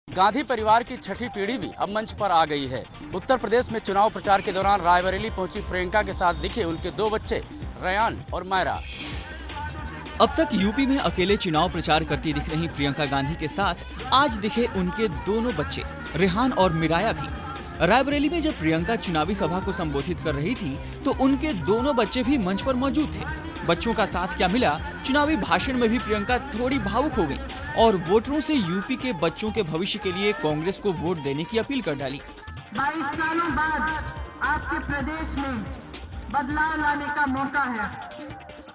गांधी परिवार की छठी पीढ़ी भी अब मंच पर आ गई है। उत्तर प्रदेश में चुनाव प्रचार के दौरान रायबरेली पहुंची प्रियंका के साथ दिखे उनके दो बच्चे रेयान और मायरा। अब तक यूपी में अकेले चुनाव प्रचार करती दिख रही प्रियंका गांधी के साथ आज दिखे उनके दोनों बच्चे रेहान और मिराया भी। रायबरेली में जब प्रियंका चुनावी सभा को संबोधित कर रही थी तो उनके दोनों बच्चे भी मंच पर मौजूद थे। बच्चों का साथ क्या मिला, चुनावी भाषण में भी प्रियंका थोड़ी भावुक हो गई और वोटरों से यूपी के बच्चों के भविष्य के लिए कांग्रेस को वोट देने की अपील कर डाली। 22 सालों बाद आपके प्रदेश में बदलाव लाने का मौका है।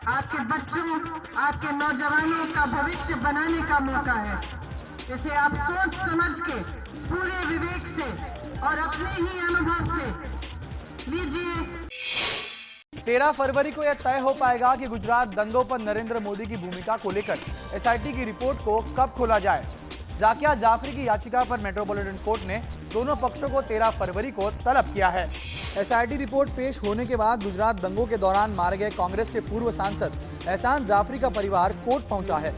आपके बच्चों, आपके नौजवानों का भविष्य बनाने का मौका है। इसे आप सोच समझ के, पूरे विवेक से और अपने ही अनुभव से लीजिए। 13 फरवरी को यह तय हो पाएगा कि गुजरात दंगों पर नरेंद्र मोदी की भूमिका को लेकर एसआईटी की रिपोर्ट को कब खोला जाए। जाकिया जाफरी की याचिका पर मेट्रोपॉलिटन कोर्ट ने दोनों पक्षों को 13 फरवरी को तलब किया है। एसआईटी रिपोर्ट पेश होने के बाद गुजरात दंगों के दौरान मारे गए कांग्रेस के पूर्व सांसद एहसान जाफरी का परिवार कोर्ट पहुंचा है।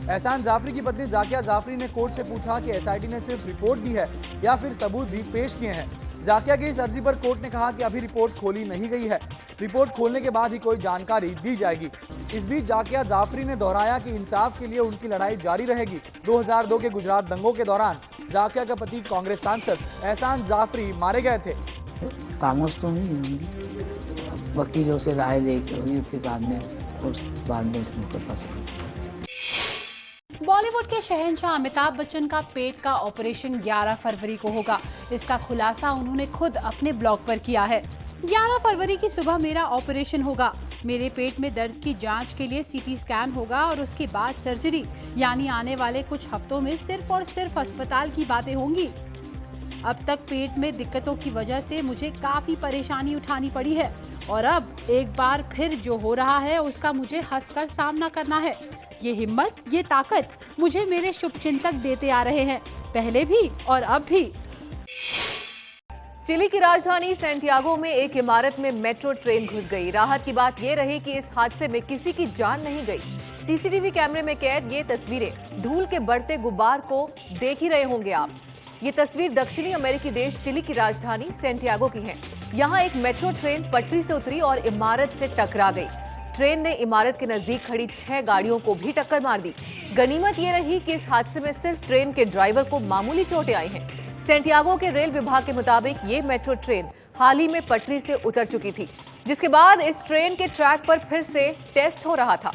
एहसान जाफरी की पत्नी जाकिया जाफरी ने कोर्ट से पूछा कि एसआईटी ने सिर्फ रिपोर्ट दी है या फिर सबूत भी पेश किए हैं। जाकिया की इस अर्जी पर कोर्ट ने कहा कि अभी रिपोर्ट खोली नहीं गई है, रिपोर्ट खोलने के बाद ही कोई जानकारी दी जाएगी। इस बीच जाकिया जाफरी ने दोहराया कि इंसाफ के लिए उनकी लड़ाई जारी रहेगी। 2002 के गुजरात दंगों के दौरान जाकिया का पति कांग्रेस सांसद एहसान जाफरी मारे गए थे। खामोश तो नहीं होंगी, वकीलों से राय लेके होगी, फिर बाद में इसमें पता चलेगा। बॉलीवुड के शहंशाह अमिताभ बच्चन का पेट का ऑपरेशन 11 फरवरी को होगा। इसका खुलासा उन्होंने खुद अपने ब्लॉग पर किया है। 11 फरवरी की सुबह मेरा ऑपरेशन होगा। मेरे पेट में दर्द की जांच के लिए सीटी स्कैन होगा और उसके बाद सर्जरी, यानी आने वाले कुछ हफ्तों में सिर्फ और सिर्फ अस्पताल की बातें होंगी। अब तक पेट में दिक्कतों की वजह से मुझे काफी परेशानी उठानी पड़ी है और अब एक बार फिर जो हो रहा है उसका मुझे हंसकर सामना करना है। ये हिम्मत, ये ताकत मुझे मेरे शुभचिंतक देते आ रहे हैं, पहले भी और अब भी। चिली की राजधानी सैंटियागो में एक इमारत में मेट्रो ट्रेन घुस गई। राहत की बात यह रही कि इस हादसे में किसी की जान नहीं गई। सीसीटीवी कैमरे में कैद ये तस्वीरें धूल के बढ़ते गुब्बार को देख ही रहे होंगे आप। ये तस्वीर दक्षिणी अमेरिकी देश चिली की राजधानी सैंटियागो की है। यहाँ एक मेट्रो ट्रेन पटरी से उतरी और इमारत से टकरा गई। ट्रेन ने इमारत के नजदीक खड़ी 6 गाड़ियों को भी टक्कर मार दी। गनीमत ये रही कि इस हादसे में सिर्फ ट्रेन के ड्राइवर को मामूली चोटें आई हैं। सैंटियागो के रेल विभाग के मुताबिक ये मेट्रो ट्रेन हाल ही में पटरी से उतर चुकी थी, जिसके बाद इस ट्रेन के ट्रैक पर फिर से टेस्ट हो रहा था।